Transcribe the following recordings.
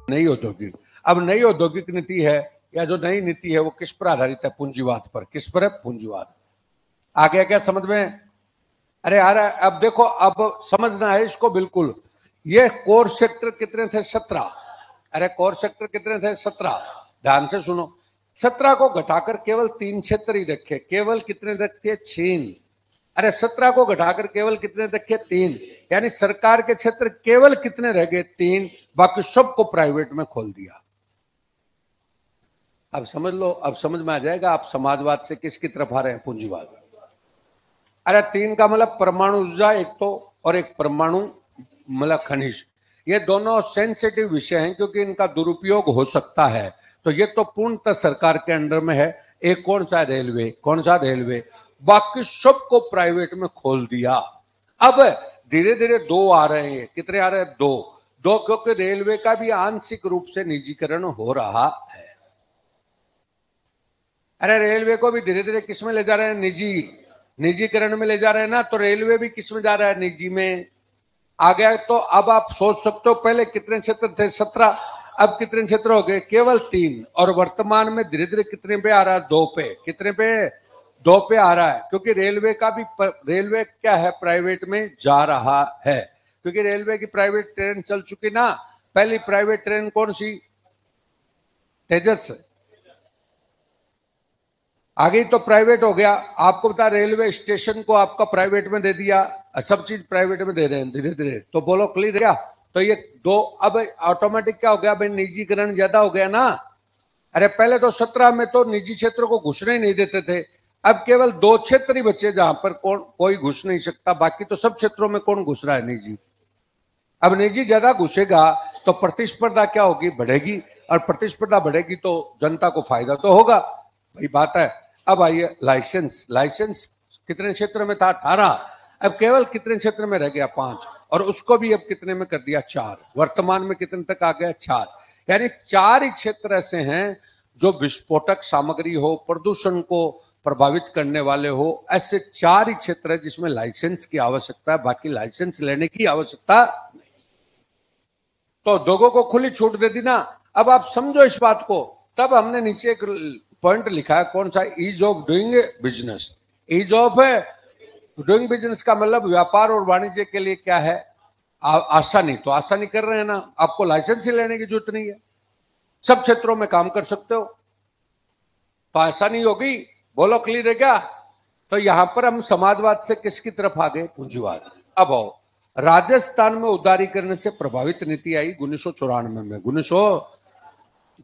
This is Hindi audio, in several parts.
नई औद्योगिक, अब नई औद्योगिक नीति है या जो नई नीति है वो किस पर आधारित है? पूंजीवाद पर। किस पर है? पूंजीवाद। आ गया क्या समझ में? अरे आ रहा है। अब देखो, अब समझना है इसको बिल्कुल। ये कोर सेक्टर कितने थे? 17। अरे कोर सेक्टर कितने थे? 17। ध्यान से सुनो, 17 को घटाकर केवल 3 क्षेत्र ही रखे। केवल कितने रखे? 6। अरे 17 को घटाकर केवल कितने रखे? 3। यानी सरकार के क्षेत्र केवल कितने रह गए? 3। बाकी सबको प्राइवेट में खोल दिया। अब समझ लो, अब समझ में आ जाएगा आप समाजवाद से किसकी तरफ आ रहे हैं? पूंजीवाद। अरे 3 का मतलब परमाणु ऊर्जा एक तो, और एक परमाणु मतलब खनिज। ये दोनों सेंसिटिव विषय हैं क्योंकि इनका दुरुपयोग हो सकता है। तो ये तो पूर्णतः सरकार के अंडर में है। एक कौन सा? रेलवे। कौन सा? रेलवे। बाकी सबको प्राइवेट में खोल दिया। अब धीरे धीरे 2 आ रहे हैं। कितने आ रहे हैं? 2 क्योंकि रेलवे का भी आंशिक रूप से निजीकरण हो रहा है। अरे रेलवे को भी धीरे धीरे किस में ले जा रहे हैं? निजीकरण में ले जा रहे हैं ना। तो रेलवे भी किस में जा रहा है? निजी में आ गया। तो अब आप सोच सकते हो पहले कितने क्षेत्र थे? 17। अब कितने क्षेत्र हो गए? केवल 3। और वर्तमान में धीरे धीरे कितने पे आ रहा है? 2 पे। कितने पे? 2 पे आ रहा है। क्योंकि रेलवे का भी, रेलवे क्या है? प्राइवेट में जा रहा है। क्योंकि रेलवे की प्राइवेट ट्रेन चल चुकी ना। पहली प्राइवेट ट्रेन कौन सी? तेजस। आगे तो प्राइवेट हो गया। आपको बता, रेलवे स्टेशन को आपका प्राइवेट में दे दिया। सब चीज प्राइवेट में दे रहे हैं धीरे धीरे। तो बोलो क्लियर क्या? तो ये 2 अब ऑटोमेटिक क्या हो गया भाई? निजीकरण ज्यादा हो गया ना। अरे पहले तो 17 में तो निजी क्षेत्रों को घुसने ही नहीं देते थे। अब केवल 2 क्षेत्र ही बचे जहां पर कोई घुस नहीं सकता। बाकी तो सब क्षेत्रों में कौन घुस रहा है? निजी। अब निजी ज्यादा घुसेगा तो प्रतिस्पर्धा क्या होगी? बढ़ेगी। और प्रतिस्पर्धा बढ़ेगी तो जनता को फायदा तो होगा। वही बात है। अब आइए लाइसेंस। लाइसेंस कितने क्षेत्र में था? 18। अब केवल कितने क्षेत्र में रह गया? 5। और उसको भी अब कितने में कर दिया? 4। वर्तमान में कितने तक आ गया? 4। यानी 4 ही क्षेत्र ऐसे हैं जो विस्फोटक सामग्री हो, प्रदूषण को प्रभावित करने वाले हो। ऐसे 4 ही क्षेत्र है जिसमें लाइसेंस की आवश्यकता है। बाकी लाइसेंस लेने की आवश्यकता नहीं। तो उद्योगों को खुली छूट दे दी ना। अब आप समझो इस बात को। तब हमने नीचे एक पॉइंट लिखा है, कौन सा? Ease of doing business. Ease of doing business का मतलब व्यापार और वाणिज्य के लिए क्या है? आसानी। तो आसानी कर रहे हैं ना। आपको लाइसेंस ही लेने की जरूरत नहीं है। सब क्षेत्रों में काम कर सकते हो। तो आसानी होगी। बोलो क्लियर है क्या? तो यहां पर हम समाजवाद से किसकी तरफ आ गए? पूंजीवाद। अब आओ, राजस्थान में उदारीकरण से प्रभावित नीति आई 1994 में।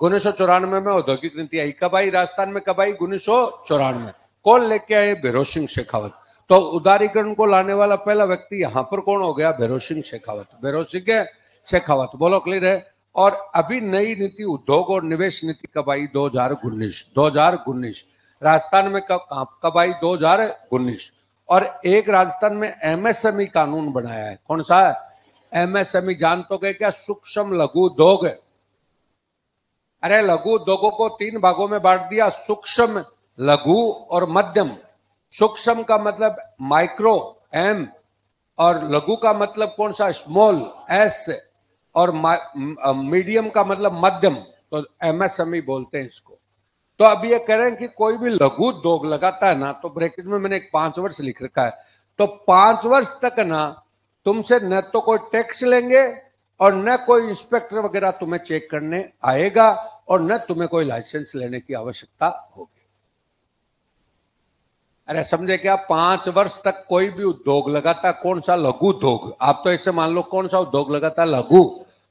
1994 में औद्योगिक नीति आई। कब आई राजस्थान में? कब आई? 1994। कौन लेके आए? भैरों सिंह शेखावत। तो उदारीकरण को लाने वाला पहला व्यक्ति यहां पर कौन हो गया? भैरों सिंह शेखावत। भैरों सिंह शेखावत। बोलो क्लियर है? और अभी नई नीति उद्योग और निवेश नीति कब आई? 2019। राजस्थान में कब आई? 2019। और एक राजस्थान में एमएसएमई कानून बनाया है। कौन सा है? एमएसएमई जान तो गए क्या? सूक्ष्म लघु उद्योग। अरे लघु उद्योगों को 3 भागों में बांट दिया, सूक्ष्म, लघु और मध्यम। सूक्ष्म का मतलब माइक्रो, एम, और लघु का मतलब कौन सा? स्मॉल, एस, और मीडियम का मतलब मध्यम। तो एमएसएमई बोलते हैं इसको। तो अब ये कह रहे हैं कि कोई भी लघु उद्योग लगाता है ना, तो ब्रैकेट में मैंने एक 5 वर्ष लिख रखा है। तो 5 वर्ष तक ना तुमसे न तो कोई टैक्स लेंगे और न कोई इंस्पेक्टर वगैरह तुम्हें चेक करने आएगा, और न तुम्हें कोई लाइसेंस लेने की आवश्यकता होगी। अरे समझे क्या? 5 वर्ष तक कोई भी उद्योग लगाता, कौन सा? लघु उद्योग। आप तो ऐसे मान लो कौन सा उद्योग लगाता? लघु।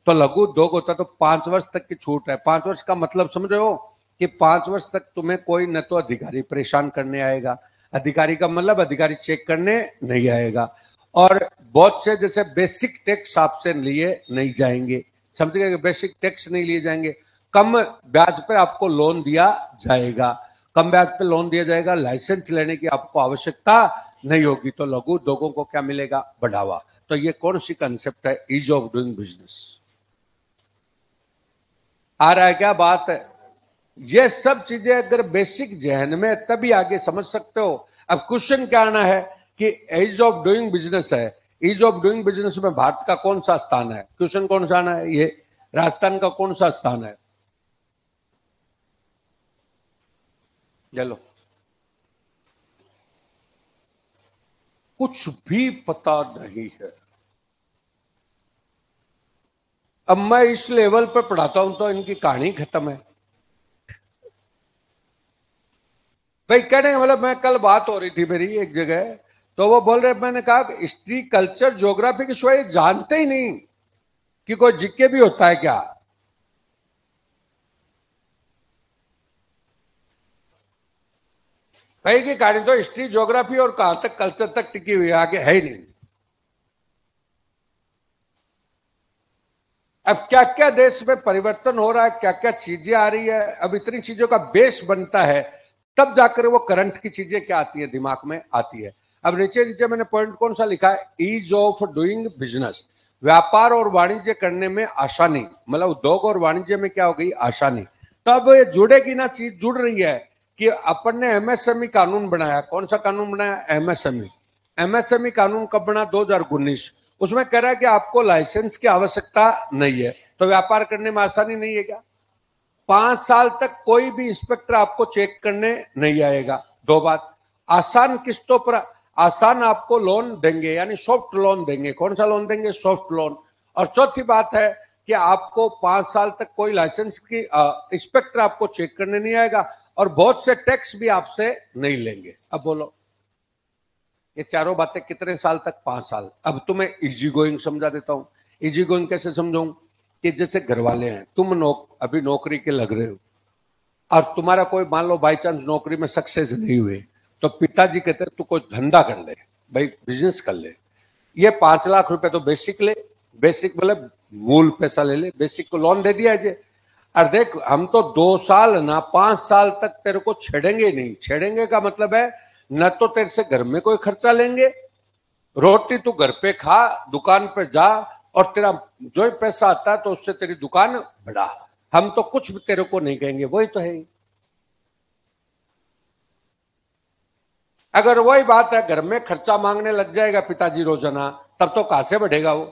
तो लघु उद्योग होता तो 5 वर्ष तक की छूट है। 5 वर्ष का मतलब समझ रहे हो कि 5 वर्ष तक तुम्हें कोई न तो अधिकारी परेशान करने आएगा, अधिकारी का मतलब अधिकारी चेक करने नहीं आएगा, और बहुत से जैसे बेसिक टैक्स आपसे लिए नहीं जाएंगे। समझ गए? बेसिक टैक्स नहीं लिए जाएंगे। कम ब्याज पर आपको लोन दिया जाएगा। कम ब्याज पे लोन दिया जाएगा। लाइसेंस लेने की आपको आवश्यकता नहीं होगी। तो लघु उद्योगों को क्या मिलेगा? बढ़ावा। तो ये कौन सी कंसेप्ट है? Ease of doing business. आ रहा है क्या बात? ये सब चीजें अगर बेसिक जहन में, तभी आगे समझ सकते हो। अब क्वेश्चन क्या आना है कि ईज ऑफ डूइंग बिजनेस है। ईज ऑफ डूइंग बिजनेस में भारत का कौन सा स्थान है? क्वेश्चन कौन सा आना है? ये राजस्थान का कौन सा स्थान है? चलो, कुछ भी पता नहीं है। अब मैं इस लेवल पर पढ़ाता हूं तो इनकी कहानी खत्म है भाई। कहने का मतलब, मैं कल बात हो रही थी मेरी एक जगह, तो वो बोल रहे, मैंने कहा हिस्ट्री कल्चर ज्योग्राफी के सिवाय जानते ही नहीं कि कोई जीके भी होता है क्या। भाई की कहानी तो हिस्ट्री ज्योग्राफी और कहां तक कल्चर तक टिकी हुई है, आगे है ही नहीं। अब क्या क्या देश में परिवर्तन हो रहा है, क्या क्या चीजें आ रही है, अब इतनी चीजों का बेस बनता है, तब जाकर वो करंट की चीजें क्या आती है, दिमाग में आती है। अब नीचे नीचे मैंने पॉइंट कौन सा लिखा है? ईज ऑफ डूइंग बिजनेस, व्यापार और वाणिज्य करने में आसानी, मतलब उद्योग और वाणिज्य में क्या हो गई? आसानी। तब ये जुड़ेगी ना, चीज जुड़ रही है कि अपन ने एमएसएमई कानून बनाया। कौन सा कानून बनाया? एमएसएमई। एमएसएमई कानून कब बना? 2019। उसमें कह रहा है कि आपको लाइसेंस की आवश्यकता नहीं है, तो व्यापार करने में आसानी नहीं है क्या? 5 साल तक कोई भी इंस्पेक्टर आपको चेक करने नहीं आएगा। दो बात, आसान किस्तों पर आसान आपको लोन देंगे, यानी सॉफ्ट लोन देंगे। कौन सा लोन देंगे? Soft loan. और चौथी बात है कि आपको 5 साल तक कोई लाइसेंस की इंस्पेक्टर आपको चेक करने नहीं आएगा, और बहुत से टैक्स भी आपसे नहीं लेंगे। अब बोलो, ये चारों बातें कितने साल तक? 5 साल। अब तुम्हें इजी गोइंग समझा देता हूं। इजी गोइंग कैसे समझाऊं? कि जैसे घर वाले हैं, तुम अभी नौकरी के लग रहे हो, और तुम्हारा कोई मान लो बाई चांस नौकरी में सक्सेस नहीं हुए, तो पिताजी कहते हैं तू कोई धंधा कर ले भाई, बिजनेस कर ले, ये 5 लाख रुपए तो बेसिक ले, बेसिक मतलब मूल पैसा ले ले, बेसिक को लोन दे दिया है। और देख, हम तो 2 साल ना 5 साल तक तेरे को छेड़ेंगे नहीं। छेड़ेंगे का मतलब है, न तो तेरे से घर में कोई खर्चा लेंगे, रोटी तू घर पे खा, दुकान पे जा, और तेरा जो पैसा आता है तो उससे तेरी दुकान बढ़ा। हम तो कुछ भी तेरे को नहीं कहेंगे। वही तो है। अगर वही बात है, घर में खर्चा मांगने लग जाएगा पिताजी रोजाना, तब तो कहां से बढ़ेगा वो?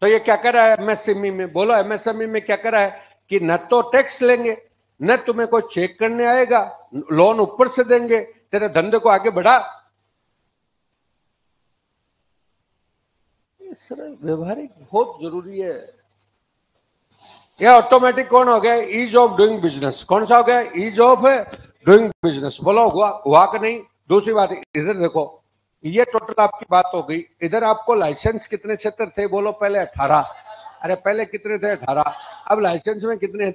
तो ये क्या कर रहा है एमएसएमई में? बोलो, एमएसएमई में क्या कर रहा है कि न तो टैक्स लेंगे, न तुम्हें कोई चेक करने आएगा, लोन ऊपर से देंगे, तेरे धंधे को आगे बढ़ा। सर, व्यवहारिक बहुत जरूरी है। यह ऑटोमेटिक कौन हो गया? Ease of doing business. कौन सा हो गया? Ease of doing business. बोलो, हुआ कि नहीं? दूसरी बात, इधर देखो, ये टोटल आपकी बात हो गई। इधर आपको लाइसेंस कितने क्षेत्र थे? बोलो पहले 18। अरे पहले कितने थे? 18। अब लाइसेंस में कितने?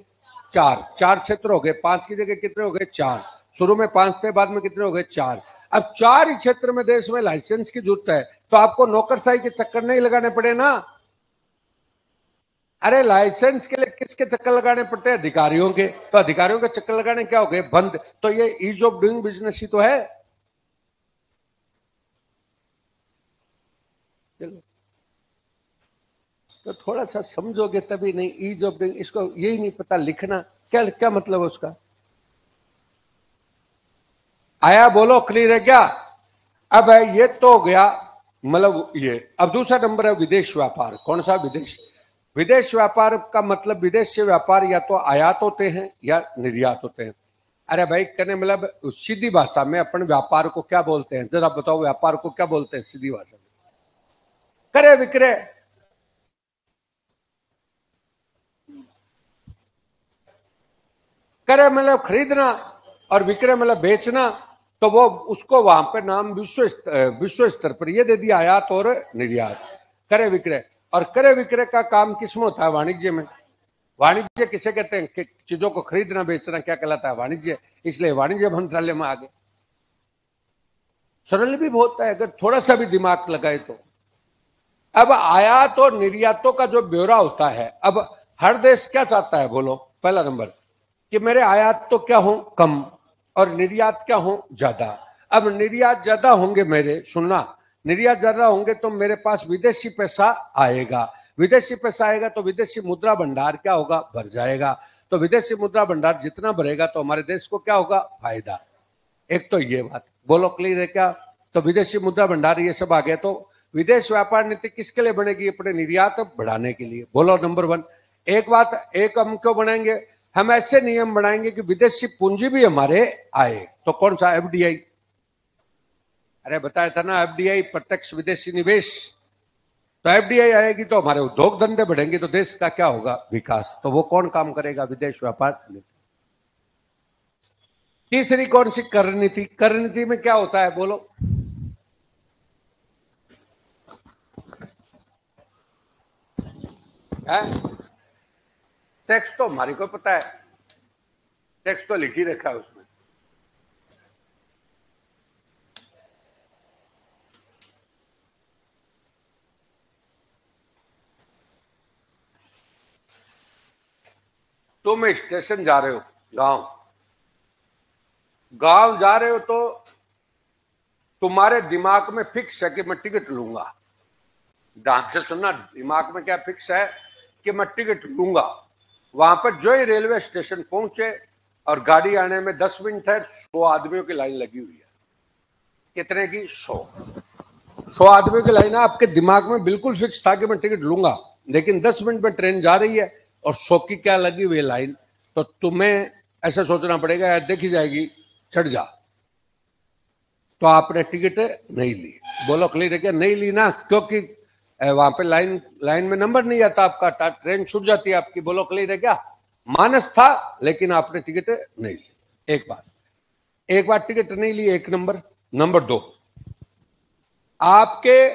4। 4 क्षेत्र हो गए। 5 की जगह कितने हो गए? 4। शुरू में 5 थे, बाद में कितने हो गए? 4। अब 4 ही क्षेत्र में देश में लाइसेंस की जरूरत है, तो आपको नौकरशाही के चक्कर नहीं लगाने पड़े ना। अरे लाइसेंस के लिए किसके चक्कर लगाने पड़ते हैं? अधिकारियों के। तो अधिकारियों के चक्कर लगाने क्या हो गए? बंद। तो ये ईज ऑफ डूइंग बिजनेस ही तो है। चलो, तो थोड़ा सा समझोगे तभी। नहीं, ईज ऑफ डूइंग, इसको यही नहीं पता लिखना, क्या क्या मतलब है उसका? आया? बोलो, क्लियर है क्या? अब है, ये तो हो गया, मतलब ये। अब दूसरा नंबर है विदेश व्यापार। कौन सा? विदेश। विदेश व्यापार का मतलब, विदेश से व्यापार या तो आयात होते हैं या निर्यात होते हैं। अरे भाई, कहने मतलब सीधी भाषा में अपन व्यापार को क्या बोलते हैं? जरा बताओ, व्यापार को क्या बोलते हैं सीधी भाषा में? क्रय विक्रय। क्रय मतलब खरीदना, और विक्रय मतलब बेचना। तो वो उसको वहां पे नाम विश्व स्तर पर ये दे दिया, आयात और निर्यात। क्रय विक्रय। और क्रय विक्रय का काम किसमें होता है? वाणिज्य में। वाणिज्य किसे कहते हैं? कि चीजों को खरीदना बेचना क्या कहलाता है? वाणिज्य। इसलिए वाणिज्य मंत्रालय में आ गए। सरल भी बहुत है अगर थोड़ा सा भी दिमाग लगाए तो। अब आयात और निर्यातों का जो ब्यौरा होता है, अब हर देश क्या चाहता है? बोलो, पहला नंबर कि मेरे आयात तो क्या हो? कम, और निर्यात क्या हो? ज्यादा। अब निर्यात ज्यादा होंगे मेरे, सुनना, निर्यात ज्यादा होंगे तो मेरे पास विदेशी पैसा आएगा। विदेशी पैसा आएगा तो विदेशी मुद्रा भंडार क्या होगा? भर जाएगा। तो विदेशी मुद्रा भंडार जितना भरेगा तो हमारे देश को क्या होगा? फायदा। एक तो ये बात, बोलो, क्लियर है क्या? तो विदेशी मुद्रा भंडार ये सब आ गया, तो विदेश व्यापार नीति किसके लिए बनेगी? अपने निर्यात बढ़ाने के लिए। बोलो नंबर 1। एक बात, एक हम क्यों बनाएंगे? हम ऐसे नियम बनाएंगे कि विदेशी पूंजी भी हमारे आए। तो कौन सा? एफडीआई। अरे बताया था ना, एफडीआई प्रत्यक्ष विदेशी निवेश। तो एफडीआई आएगी तो हमारे उद्योग धंधे बढ़ेंगे, तो देश का क्या होगा? विकास। तो वो कौन काम करेगा? विदेश व्यापार नीति। तीसरी कौन सी? कर नीति। कर नीति में क्या होता है? बोलो। टैक्स तो हमारी को पता है, टैक्स तो लिख ही रखा है उसमें। तुम स्टेशन जा रहे हो, गांव जा रहे हो, तो तुम्हारे दिमाग में फिक्स है कि मैं टिकट लूंगा। ध्यान से सुनना, दिमाग में क्या फिक्स है कि मैं टिकट लूंगा। वहां पर जो ही रेलवे स्टेशन पहुंचे और गाड़ी आने में 10 मिनट है, 100 आदमियों की लाइन लगी हुई है। कितने की? 100 आदमियों की लाइन है। आपके दिमाग में बिल्कुल फिक्स था कि मैं टिकट लूंगा, लेकिन 10 मिनट में ट्रेन जा रही है और 100 की क्या लगी हुई लाइन। तो तुम्हें ऐसा सोचना पड़ेगा, यार देखी जाएगी, चढ़ जा। तो आपने टिकट नहीं ली। बोलो क्लियर है क्या? नहीं ली ना, क्योंकि वहां पे लाइन में नंबर नहीं आता आपका, ट्रेन छूट जाती है आपकी। बोलो क्लियर है क्या? मानस था, लेकिन आपने टिकट नहीं ली। एक बार टिकट नहीं ली, एक नंबर। नंबर 2, आपके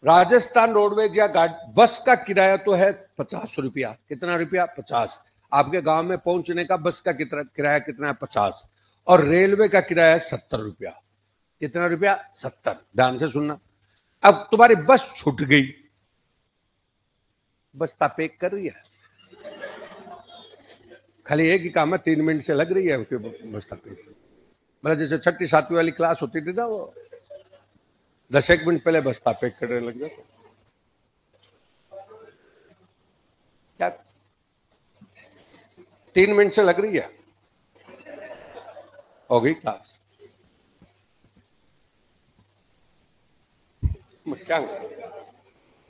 राजस्थान रोडवेज या बस का किराया तो है 50 रुपया। कितना रुपया? 50। आपके गांव में पहुंचने का बस का किराया कितना है? 50। और रेलवे का किराया है 70 रुपया। कितना रुपया? 70। ध्यान से सुनना। अब तुम्हारी बस छूट गई, बस तापेक कर रही है, खाली एक ही काम है, 3 मिनट से लग रही है बस तापेक। मतलब जैसे 6ठी 7वीं वाली क्लास होती थी ना, वो 10 मिनट पहले बस तापेक करने लग जाते। क्या 3 मिनट से लग रही है? हो गई क्लास। क्या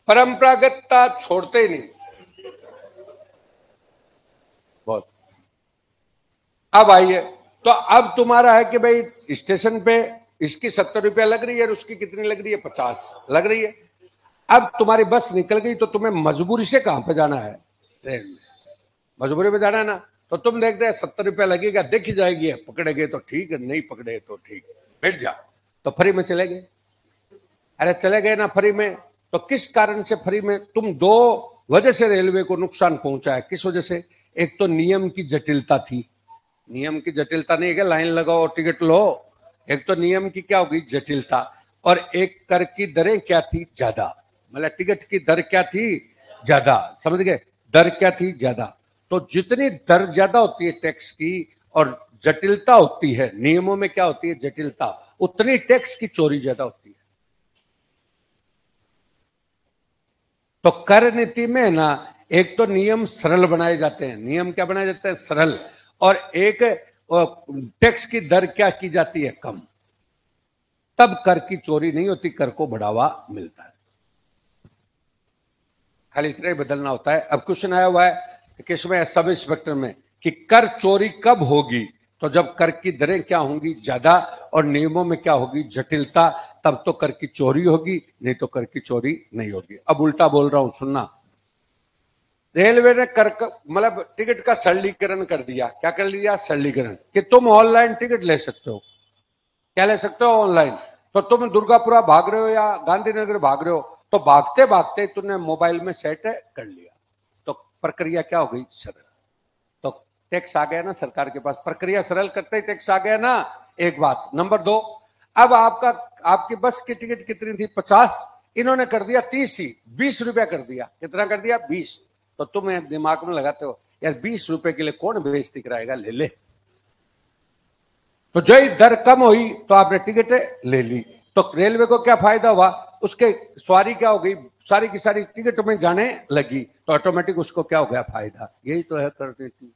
परंपरागतता छोड़ते ही नहीं। बहुत। अब आइए, तो अब तुम्हारा है कि भाई स्टेशन पे इसकी 70 रुपया लग रही है और उसकी कितनी लग रही है? 50 लग रही है। अब तुम्हारी बस निकल गई, तो तुम्हें मजबूरी से कहां पे जाना है? ट्रेन में। मजबूरी में जाना है ना, तो तुम देखते हैं 70 रुपया लगेगा, देखी जाएगी, पकड़ेगे तो ठीक है, नहीं पकड़े तो ठीक, बैठ जा। तो फ्री में चले गए। अरे चले गए ना फ्री में, तो किस कारण से फ्री में? तुम 2 वजह से रेलवे को नुकसान पहुंचा है। किस वजह से? एक तो नियम की जटिलता थी। नियम की जटिलता नहीं है कि लाइन लगाओ और टिकट लो। एक तो नियम की क्या होगी? जटिलता। और एक कर की दरें क्या थी? ज्यादा। मतलब टिकट की दर क्या थी? ज्यादा। समझ गए? दर क्या थी? ज्यादा। तो जितनी दर ज्यादा होती है टैक्स की और जटिलता होती है नियमों में, क्या होती है? जटिलता, उतनी टैक्स की चोरी ज्यादा होती है। तो कर नीति में ना, एक तो नियम सरल बनाए जाते हैं। नियम क्या बनाए जाते हैं? सरल। और एक टैक्स की दर क्या की जाती है? कम। तब कर की चोरी नहीं होती, कर को बढ़ावा मिलता है। खाली इतना ही बदलना होता है। अब क्वेश्चन आया हुआ है किसमें? सब इंस्पेक्टर में, कि कर चोरी कब होगी? तो जब कर की दरें क्या होंगी? ज्यादा, और नियमों में क्या होगी? जटिलता। तब तो कर की चोरी होगी, नहीं तो कर की चोरी नहीं होगी। अब उल्टा बोल रहा हूं, सुनना। रेलवे ने कर मतलब टिकट का सरलीकरण कर दिया। क्या कर लिया? सरलीकरण, कि तुम ऑनलाइन टिकट ले सकते हो। क्या ले सकते हो? ऑनलाइन। तो तुम दुर्गापुरा भाग रहे हो या गांधीनगर भाग रहे हो, तो भागते भागते तुमने मोबाइल में सेट कर लिया, तो प्रक्रिया क्या हो गई? सरल। तो टैक्स आ गया ना सरकार के पास। प्रक्रिया सरल करते ही टैक्स आ गया ना। एक बात। नंबर 2, अब आपकी बस की टिकट कितनी थी? 50। इन्होंने कर दिया 30 ही, 20 रुपया कर दिया। कितना कर दिया? 20। तो तुम एक दिमाग में लगाते हो, यार 20 रुपए के लिए कौन बेइज्जती कराएगा, ले ले। तो जो ही दर कम हुई तो आपने टिकट ले ली। तो रेलवे को क्या फायदा हुआ? उसके सवारी क्या हो गई? सारी की सारी टिकट में जाने लगी, तो ऑटोमेटिक उसको क्या हो गया? फायदा। यही तो है कर नीति।